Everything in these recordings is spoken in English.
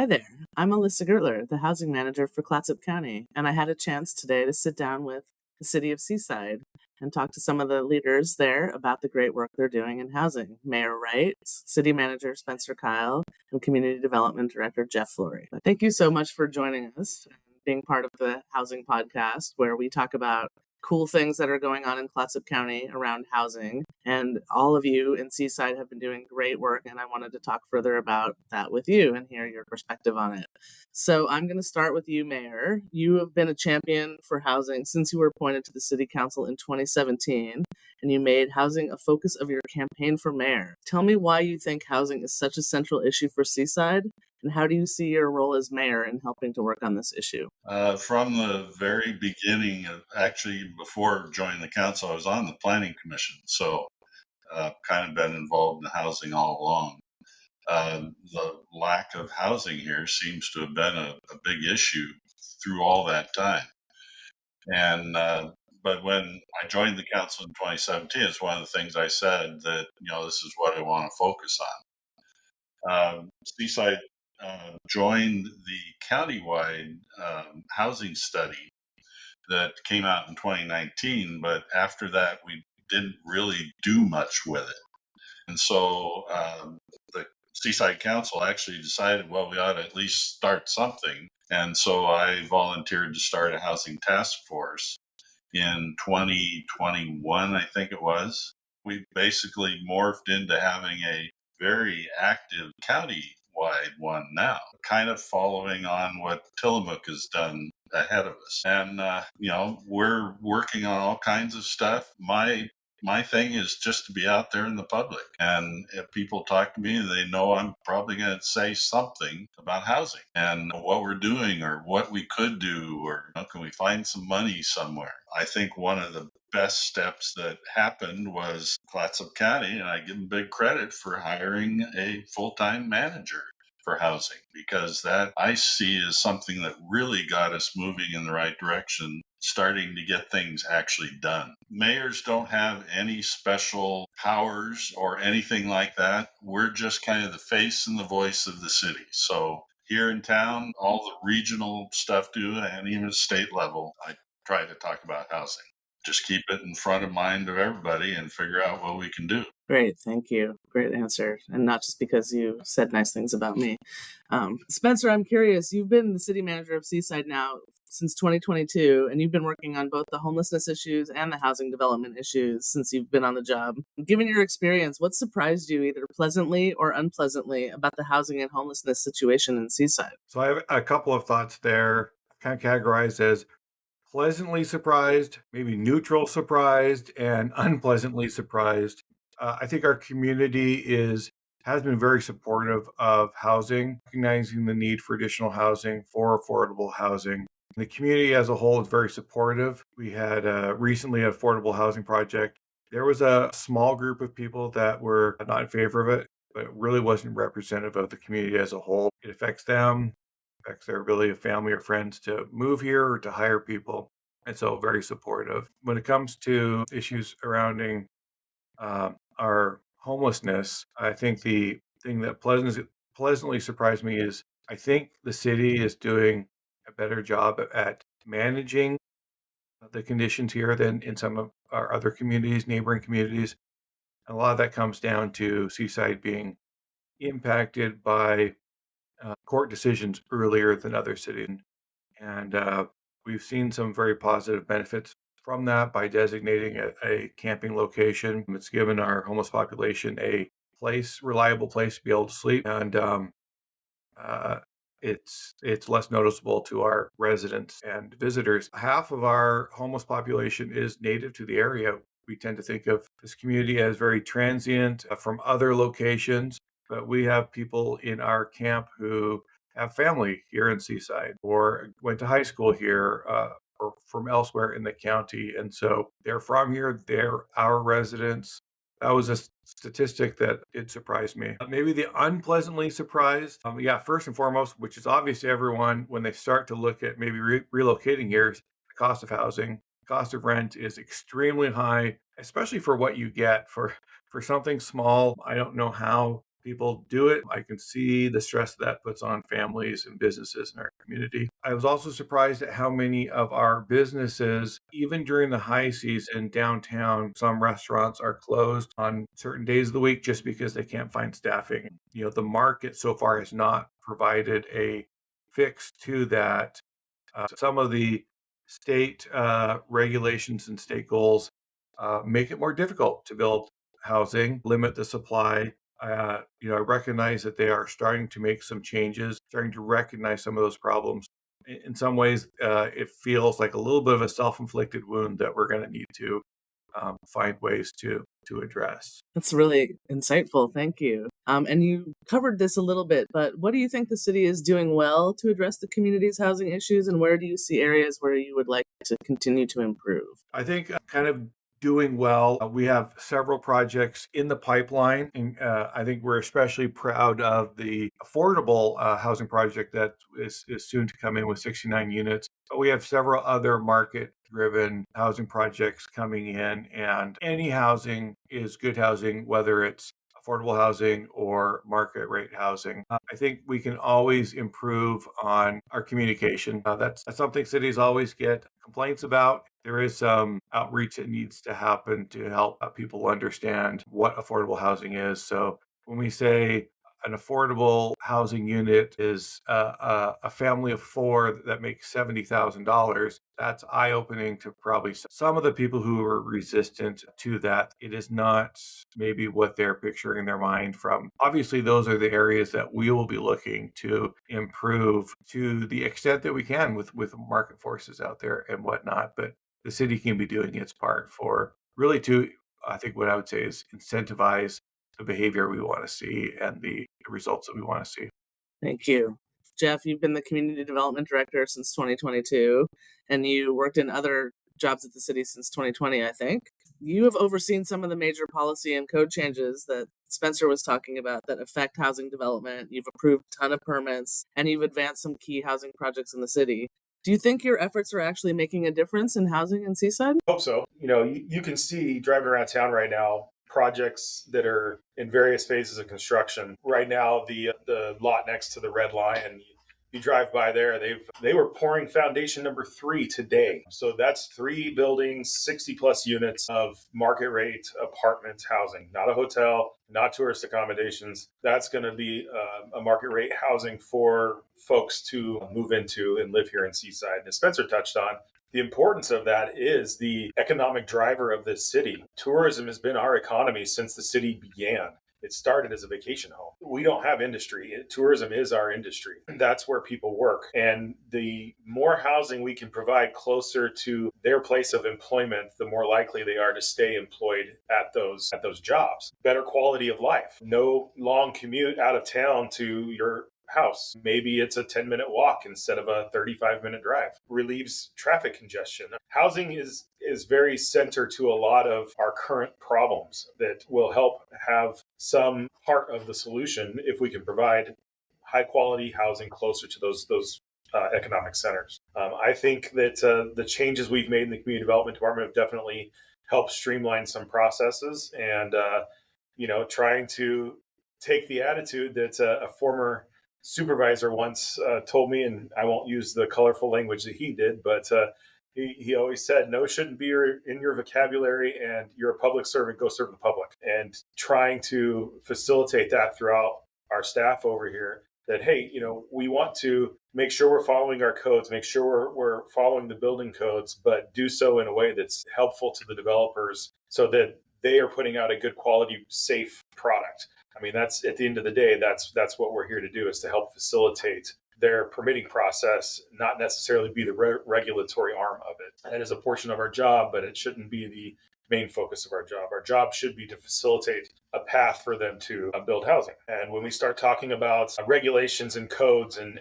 Hi there. I'm Elissa Gertler, the housing manager for Clatsop County, and I had a chance today to sit down with the city of Seaside and talk to some of the leaders there about the great work they're doing in housing. Mayor Wright, City Manager Spencer Kyle, and Community Development Director Jeff Flory. Thank you so much for joining us and being part of the Housing Podcast, where we talk about cool things that are going on in Clatsop County around housing. And all of you in Seaside have been doing great work, and I wanted to talk further about that with you and hear your perspective on it. So I'm going to start with you, Mayor. You have been a champion for housing since you were appointed to the City Council in 2017, and you made housing a focus of your campaign for mayor. Tell me why you think housing is such a central issue for Seaside, and how do you see your role as mayor in helping to work on this issue? From the very beginning, actually before joining the council, I was on the planning commission, so kind of been involved in housing all along. The lack of housing here seems to have been a big issue through all that time. And but when I joined the council in 2017, it's one of the things I said that this is what I want to focus on. Seaside joined the countywide housing study that came out in 2019, but after that, we didn't really do much with it. And so the Seaside Council actually decided, well, we ought to at least start something. And so I volunteered to start a housing task force in 2021, I think it was. We basically morphed into having a very active county-wide one now, kind of following on what Tillamook has done ahead of us. And, we're working on all kinds of stuff. My thing is just to be out there in the public. And if people talk to me, they know I'm probably going to say something about housing and what we're doing or what we could do, or can we find some money somewhere? I think one of the best steps that happened was Clatsop County, and I give them big credit for hiring a full-time manager for housing, because that I see as something that really got us moving in the right direction, starting to get things actually done. Mayors don't have any special powers or anything like that. We're just kind of the face and the voice of the city. So here in town, all the regional stuff do, and even at state level, I try to talk about housing. Just keep it in front of mind of everybody and figure out what we can do. Great, thank you. Great answer. And not just because you said nice things about me. Spencer, I'm curious, you've been the city manager of Seaside now since 2022, and you've been working on both the homelessness issues and the housing development issues since you've been on the job. Given your experience, what surprised you either pleasantly or unpleasantly about the housing and homelessness situation in Seaside? So I have a couple of thoughts there, kind of categorized as pleasantly surprised, maybe neutral surprised, and unpleasantly surprised. I think our community has been very supportive of housing, recognizing the need for additional housing, for affordable housing. The community as a whole is very supportive. We had recently an affordable housing project. There was a small group of people that were not in favor of it, but it really wasn't representative of the community as a whole. It affects them, affects their ability of family or friends to move here or to hire people. And so very supportive. When it comes to issues surrounding our homelessness, I think the thing that pleasantly surprised me is I think the city is doing a better job at managing the conditions here than in some of our other communities, neighboring communities. And a lot of that comes down to Seaside being impacted by court decisions earlier than other cities. And we've seen some very positive benefits from that by designating a camping location. It's given our homeless population a reliable place to be able to sleep. And it's less noticeable to our residents and visitors. Half of our homeless population is native to the area. We tend to think of this community as very transient from other locations, but we have people in our camp who have family here in Seaside or went to high school here or from elsewhere in the county. And so they're from here, they're our residents. That was a statistic that did surprise me. Maybe the unpleasantly surprised, first and foremost, which is obvious to everyone when they start to look at maybe relocating here, is the cost of housing. Cost of rent is extremely high, especially for what you get for something small. I don't know how people do it. I can see the stress that puts on families and businesses in our community. I was also surprised at how many of our businesses, even during the high season downtown, some restaurants are closed on certain days of the week just because they can't find staffing. The market so far has not provided a fix to that. Some of the state regulations and state goals make it more difficult to build housing, limit the supply. I recognize that they are starting to make some changes, starting to recognize some of those problems. In some ways, it feels like a little bit of a self-inflicted wound that we're going to need to find ways to address. That's really insightful. Thank you. And you covered this a little bit, but what do you think the city is doing well to address the community's housing issues, and where do you see areas where you would like to continue to improve? I think kind of doing well. We have several projects in the pipeline, and I think we're especially proud of the affordable housing project that is soon to come in with 69 units. But we have several other market-driven housing projects coming in, and any housing is good housing, whether it's affordable housing or market rate housing. I think we can always improve on our communication. That's something cities always get complaints about. There is some outreach that needs to happen to help people understand what affordable housing is. So when we say an affordable housing unit is a family of four that makes $70,000, that's eye-opening to probably some of the people who are resistant to that. It is not maybe what they're picturing in their mind from. Obviously, those are the areas that we will be looking to improve to the extent that we can with market forces out there and whatnot. But the city can be doing its part for really to, I think what I would say is incentivize the behavior we want to see and the results that we want to see. Thank you. Jeff, you've been the Community Development Director since 2022, and you worked in other jobs at the city since 2020, I think. You have overseen some of the major policy and code changes that Spencer was talking about that affect housing development. You've approved a ton of permits, and you've advanced some key housing projects in the city. Do you think your efforts are actually making a difference in housing in Seaside? Hope so. You can see driving around town right now projects that are in various phases of construction. Right now, the lot next to the Red Lion, you drive by there, they were pouring foundation number 3 today. So that's 3 buildings, 60 plus units of market rate apartment housing, not a hotel, not tourist accommodations. That's going to be a market rate housing for folks to move into and live here in Seaside. And as Spencer touched on, the importance of that is the economic driver of this city. Tourism has been our economy since the city began. It started as a vacation home. We don't have industry. Tourism is our industry. That's where people work. And the more housing we can provide closer to their place of employment, the more likely they are to stay employed at those jobs. Better quality of life. No long commute out of town to your house. Maybe it's a 10-minute walk instead of a 35-minute drive. Relieves traffic congestion. Housing is very center to a lot of our current problems that will help have some part of the solution if we can provide high quality housing closer to those economic centers. I think that the changes we've made in the community development department have definitely helped streamline some processes and trying to take the attitude that a former supervisor once told me, and I won't use the colorful language that he did, but he always said, no shouldn't be in your vocabulary, and you're a public servant, go serve the public. And trying to facilitate that throughout our staff over here that, hey, we want to make sure we're following our codes, make sure we're following the building codes, but do so in a way that's helpful to the developers so that they are putting out a good quality, safe product. I mean, that's at the end of the day, that's what we're here to do, is to help facilitate their permitting process, not necessarily be the regulatory arm of it. That is a portion of our job, but it shouldn't be the main focus of our job. Our job should be to facilitate a path for them to build housing. And when we start talking about regulations and codes and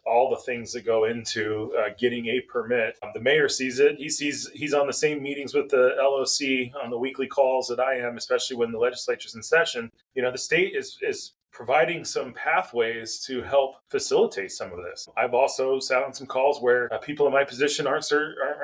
all the things that go into getting a permit, the mayor sees it. He's on the same meetings with the LOC on the weekly calls that I am, especially when the legislature's in session. The state is providing some pathways to help facilitate some of this. I've also sat on some calls where people in my position aren't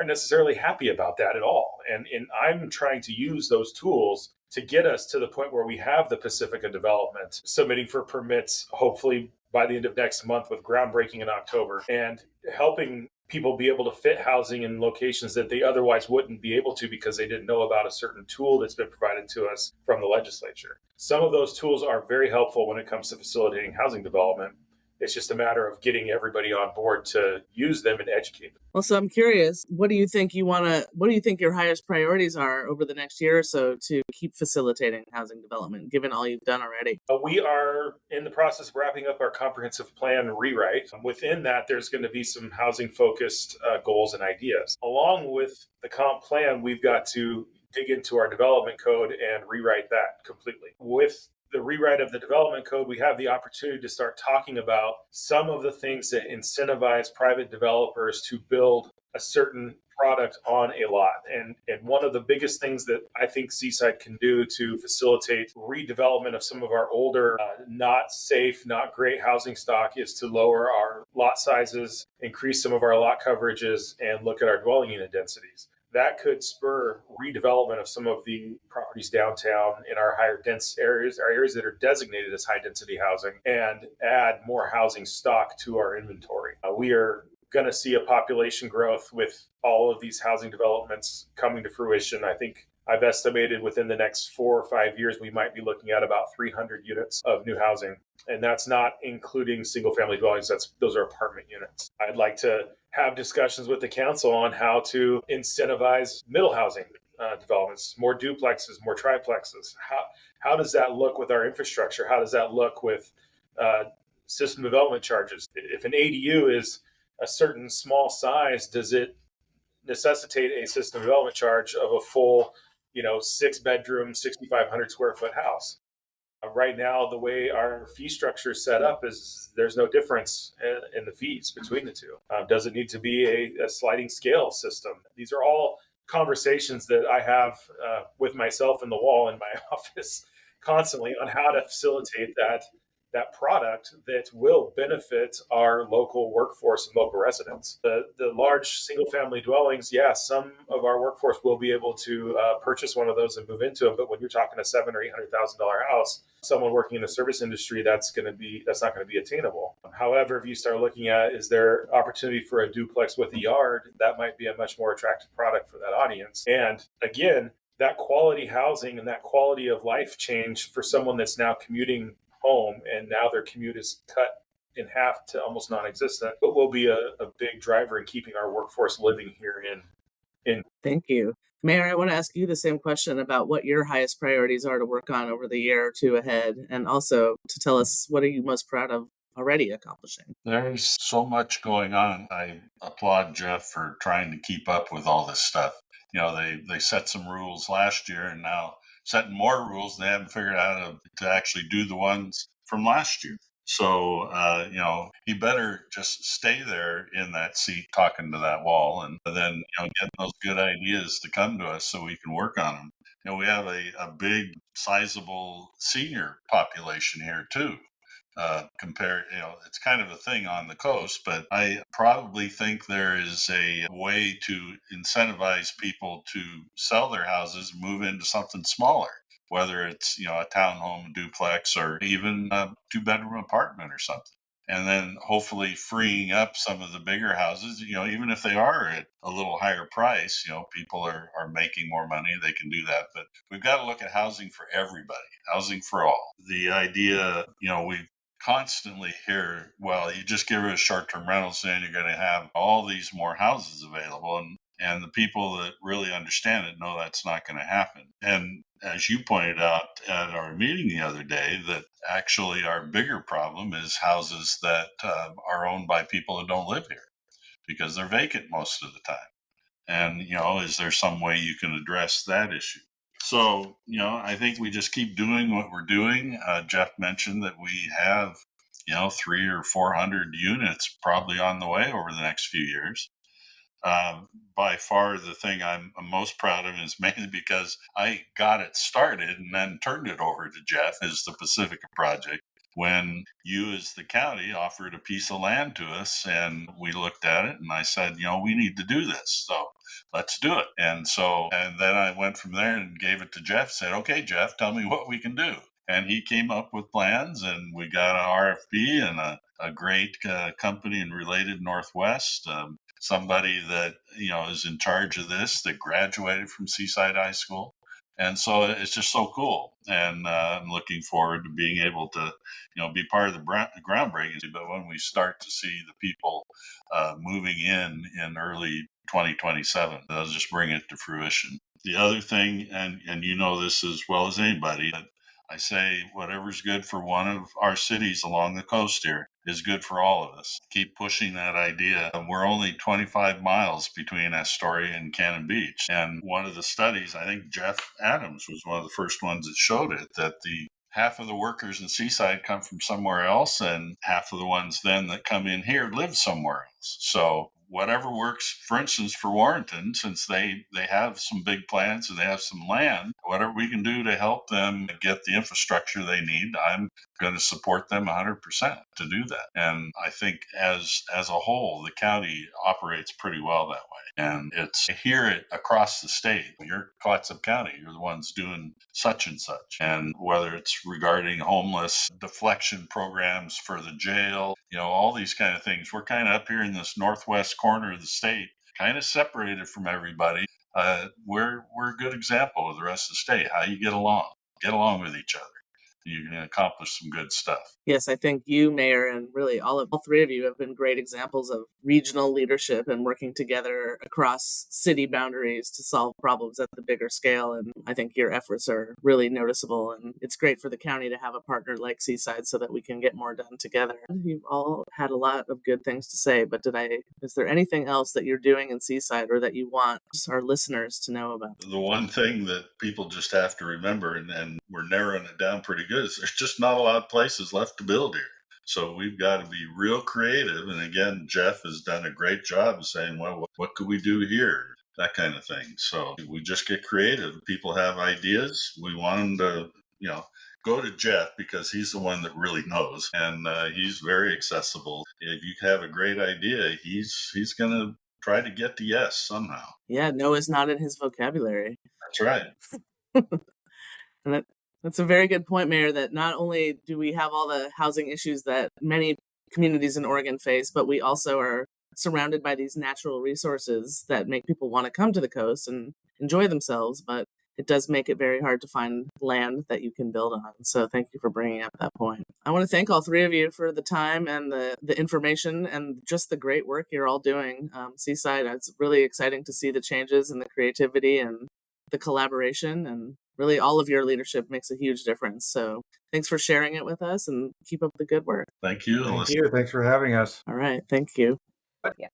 necessarily happy about that at all. And I'm trying to use those tools to get us to the point where we have the Pacifica development submitting for permits, hopefully by the end of next month, with groundbreaking in October, and helping people be able to fit housing in locations that they otherwise wouldn't be able to because they didn't know about a certain tool that's been provided to us from the legislature. Some of those tools are very helpful when it comes to facilitating housing development. It's just a matter of getting everybody on board to use them and educate them. Well, so I'm curious, what do you think your highest priorities are over the next year or so to keep facilitating housing development, given all you've done already? We are in the process of wrapping up our comprehensive plan rewrite. Within that, there's going to be some housing focused goals and ideas. Along with the comp plan, we've got to dig into our development code and rewrite that completely. With the rewrite of the development code, we have the opportunity to start talking about some of the things that incentivize private developers to build a certain product on a lot. And one of the biggest things that I think Seaside can do to facilitate redevelopment of some of our older, not safe, not great housing stock is to lower our lot sizes, increase some of our lot coverages, and look at our dwelling unit densities. That could spur redevelopment of some of the properties downtown in our higher dense areas, our areas that are designated as high density housing, and add more housing stock to our inventory. We are going to see a population growth with all of these housing developments coming to fruition. I think I've estimated within the next 4 or 5 years, we might be looking at about 300 units of new housing. And that's not including single family dwellings. Those are apartment units. I'd like to have discussions with the council on how to incentivize middle housing developments, more duplexes, more triplexes. How does that look with our infrastructure? How does that look with system development charges? If an ADU is a certain small size, does it necessitate a system development charge of a full, 6-bedroom, 6,500 square foot house? Right now, the way our fee structure is set up is there's no difference in the fees between the two. Does it need to be a sliding scale system? These are all conversations that I have with myself in the wall in my office constantly on how to facilitate that product that will benefit our local workforce and local residents. The large single family dwellings, some of our workforce will be able to purchase one of those and move into them. But when you're talking a $700,000 or $800,000 house, someone working in the service industry, that's not going to be attainable. However, if you start looking at, is there opportunity for a duplex with a yard? That might be a much more attractive product for that audience. And again, that quality housing and that quality of life change for someone that's now commuting home and now their commute is cut in half to almost non-existent, but will be a big driver in keeping our workforce living here in. Thank you. Mayor, I want to ask you the same question about what your highest priorities are to work on over the year or two ahead, and also to tell us what are you most proud of already accomplishing. There's so much going on. I applaud Jeff for trying to keep up with all this stuff. They set some rules last year and now setting more rules. They haven't figured out how to actually do the ones from last year. So, he better just stay there in that seat talking to that wall and then, get those good ideas to come to us so we can work on them. We have a big, sizable senior population here too. Compared, it's kind of a thing on the coast, but I probably think there is a way to incentivize people to sell their houses, move into something smaller, whether it's, a townhome, duplex, or even a 2-bedroom apartment or something. And then hopefully freeing up some of the bigger houses, even if they are at a little higher price, people are making more money, they can do that. But we've got to look at housing for everybody, housing for all. The idea, we constantly hear, well, you just give us short-term rentals and you're going to have all these more houses available. And the people that really understand it know that's not going to happen. And as you pointed out at our meeting the other day, that actually our bigger problem is houses that are owned by people that don't live here because they're vacant most of the time. And, is there some way you can address that issue? So, I think we just keep doing what we're doing. Jeff mentioned that we have, 300 or 400 units probably on the way over the next few years. By far, the thing I'm most proud of is mainly because I got it started and then turned it over to Jeff, is the Pacifica project. When you as the county offered a piece of land to us and we looked at it and I said, we need to do this. So let's do it. And then I went from there and gave it to Jeff, said, okay, Jeff, tell me what we can do. And he came up with plans, and we got an RFP and a great company in Related Northwest, somebody that, is in charge of this, that graduated from Seaside High School. And so it's just so cool. And I'm looking forward to being able to, be part of the groundbreaking. But when we start to see the people moving in early 2027, they'll just bring it to fruition. The other thing, and you know this as well as anybody, I say whatever's good for one of our cities along the coast here is good for all of us. Keep pushing that idea. We're only 25 miles between Astoria and Cannon Beach. And one of the studies, I think Jeff Adams was one of the first ones that showed it, that the half of the workers in Seaside come from somewhere else, and half of the ones then that come in here live somewhere else. So whatever works, for instance, for Warrenton, since they have some big plans and they have some land, whatever we can do to help them get the infrastructure they need, I'm going to support them 100% to do that. And I think as a whole, the county operates pretty well that way. And I hear it across the state. You're Clatsop County, you're the ones doing such and such. And whether it's regarding homeless deflection programs for the jail, all these kind of things. We're kind of up here in this northwest corner of the state, kind of separated from everybody. We're a good example of the rest of the state, how you get along with each other. You can accomplish some good stuff. Yes, I think you, Mayor, and really all three of you have been great examples of regional leadership and working together across city boundaries to solve problems at the bigger scale. And I think your efforts are really noticeable. And it's great for the county to have a partner like Seaside so that we can get more done together. You've all had a lot of good things to say, but is there anything else that you're doing in Seaside or that you want our listeners to know about? The one thing that people just have to remember, and we're narrowing it down pretty good, is there's just not a lot of places left to build here. So we've got to be real creative. And again, Jeff has done a great job of saying, well, what could we do here? That kind of thing. So we just get creative. People have ideas. We want them to, go to Jeff because he's the one that really knows. And he's very accessible. If you have a great idea, he's going to try to get to yes somehow. Yeah, no is not in his vocabulary. That's right. And that's a very good point, Mayor, that not only do we have all the housing issues that many communities in Oregon face, but we also are surrounded by these natural resources that make people want to come to the coast and enjoy themselves, but it does make it very hard to find land that you can build on. So thank you for bringing up that point. I want to thank all three of you for the time and the information and just the great work you're all doing. Seaside, it's really exciting to see the changes and the creativity and the collaboration, and really all of your leadership makes a huge difference. So thanks for sharing it with us and keep up the good work. Thank you. Thank you. Thanks for having us. All right. Thank you. Yeah.